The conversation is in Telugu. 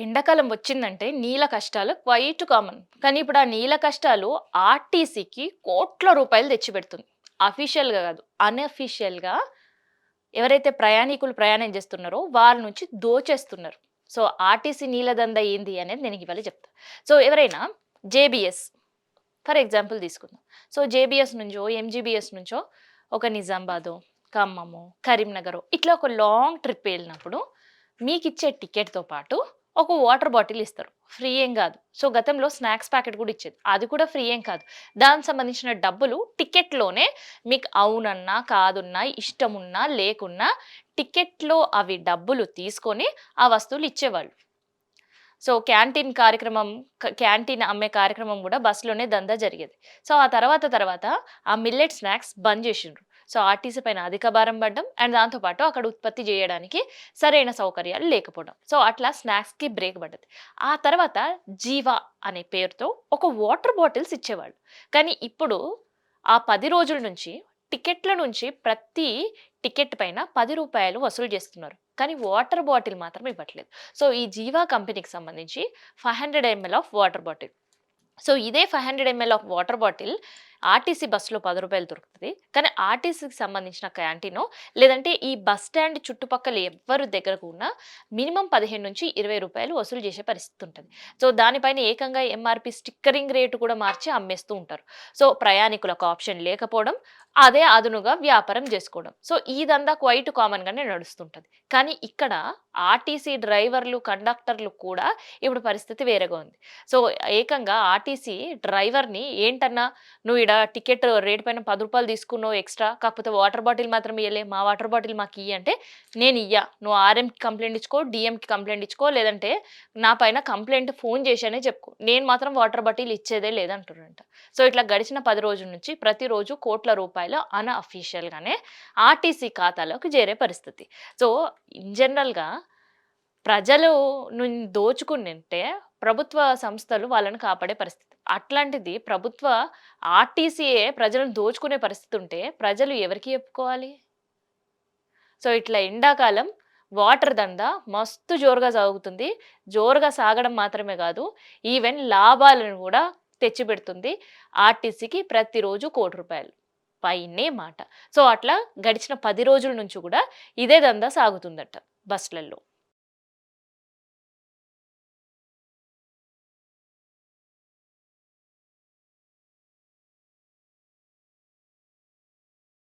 ఎండాకాలం వచ్చిందంటే నీళ్ళ కష్టాలు క్వైట్ కామన్. కానీ ఇప్పుడు ఆ నీళ్ళ కష్టాలు ఆర్టీసీకి కోట్ల రూపాయలు తెచ్చిపెడుతుంది. అఫీషియల్‌గా కాదు. అనఫీషియల్‌గా ఎవరైతే ప్రయాణికులు ప్రయాణం చేస్తున్నారో వాళ్ళ నుంచి దోచేస్తున్నారు. సో, ఆర్టీసీ నీళ్ళ దందా ఏంది అనేది నేను ఇవాళ చెప్తా. సో, ఎవరైనా జేబీఎస్ ఫర్ ఎగ్జాంపుల్ తీసుకుందాం. సో, జేబీఎస్ నుంచో, ఎంజీబీఎస్ నుంచో ఒక నిజామాబాదో, ఖమ్మమో, కరీంనగరో ఇట్లా ఒక లాంగ్ ట్రిప్ ఎళ్ళినప్పుడు మీకిచ్చే టికెట్‌తో పాటు ఒక వాటర్ బాటిల్ ఇస్తారు. ఫ్రీ ఏం గాదు. సో, గతంలో స్నాక్స్ ప్యాకెట్ గూడా ఇచ్చేది. అది కూడా ఫ్రీ ఏం కాదు. దానికి సంబంధించిన డబ్బులు టికెట్‌లోనే మీకు అవునన్నా, కాదున్నా, ఇష్టమున్నా, లేకున్నా టికెట్‌లో అవి డబ్బులు తీసుకొని ఆ వస్తువులు ఇచ్చేవాళ్ళు. సో, క్యాంటీన్ అమ్మే కార్యక్రమం గూడా బస్‌లోనే దందా జరిగేది. సో, ఆ తర్వాత ఆ మిల్లెట్ స్నాక్స్ బంద్ జేషిండ్రు. సో, ఆర్టీసీ పైన అధిక భారం పడ్డం అండ్ దాంతో పాటు అక్కడ ఉత్పత్తి జేయడానికి సరైన సౌకర్యాలు లేకపోవడం. సో, అట్లా స్నాక్స్‌కి బ్రేక్ పడ్డది. ఆ తర్వాత జీవా అనే పేరుతో ఒక వాటర్ బాటిల్స్ ఇచ్చేవాళ్ళు. కానీ ఇప్పుడు ఆ 10 రోజుల నుంచి టికెట్ల నుంచి ప్రతి టికెట్ పైన రూ. 10 వసూలు చేస్తున్నారు. కానీ వాటర్ బాటిల్ మాత్రం ఇవ్వట్లేదు. సో, ఈ జీవా కంపెనీకి సంబంధించి 500 ML of water bottle. So, ఇదే 500 ML of water bottle RTC బస్‌లో రూ. 10 దొరుకుతది. కానీ ఆర్టీసీకి సంబంధించిన క్యాంటీనో, లేదంటే ఈ బస్ స్టాండ్ చుట్టుపక్కల ఎవ్వరు దగ్గరకు ఉన్నా మినిమమ్ 15-20 వసూలు చేసే పరిస్థితి ఉంటది. సో, దానిపైన ఏకంగా ఎంఆర్‌పీ స్టిక్కరింగ్ రేట్ కూడా మార్చి అమ్మేస్తూ ఉంటారు. సో, ప్రయాణికులకు ఆప్షన్ లేకపోవడం, అదే అదునుగా వ్యాపారం జేసుకోవడం. సో, ఈ దందా క్వైట్ కామన్‌గానే నడుస్తుంటది. కానీ ఇక్కడ ఆర్టీసీ డ్రైవర్లు, కండక్టర్లు కూడా ఇప్పుడు పరిస్థితి వేరేగా ఉంది. సో, ఏకంగా ఆర్టీసీ డ్రైవర్‌ని ఏంటన్నా నువ్వు ఈడ టికెట్ రేట్ పైన రూ. 10 తీసుకున్నావు ఎక్స్‌ట్రా. కాకపోతే వాటర్ బాటిల్ మాత్రం ఇయ్యలే. మా వాటర్ బాటిల్ మాకియ్యి అంటే, నేనియ్య. నువ్వు ఆర్ఎంకి కంప్లెయింట్ ఇచ్చుకో, డీఎంకి కంప్లెయింట్ ఇచ్చుకో, లేదంటే నా పైన కంప్లెయింట్ ఫోను చేసనే చెప్పుకో. నేను మాత్రం వాటర్ బాటిల్ ఇచ్చేదే లేదంటుర్రంట. సో, ఇట్లా గడిచిన 10 రోజుల నుంచి ప్రతిరోజు కోట్ల రూపాయలు అన్‌అఫీషియల్‌గానే ఆర్టీసీ ఖాతాలోకి చేరే పరిస్థితి. సో, ఇన్ జనరల్‌గా ప్రజలు దోచుకునింటే ప్రభుత్వ సంస్థలు వాళ్ళని కాపాడే పరిస్థితి. అట్లాంటిది ఆర్టీసీయే ప్రజలను దోచుకునే పరిస్థితి ఉంటే ప్రజలు ఎవరికి చెప్పుకోవాలి? సో, ఇట్లా ఎండాకాలం వాటర్ దందా మస్తు జోరుగా సాగుతుంది. జోరుగా సాగడం మాత్రమే గాదు, ఈవెన్ లాభాలను గూడా తెచ్చిపెడుతుంది. ఆర్టీసీకి ప్రతిరోజు రూ. 1,00,00,000 పైనే మాట. సో, అట్లా గడిచిన 10 రోజుల నుంచి గూడా ఇదే దందా సాగుతుందట బస్‌లల్లో.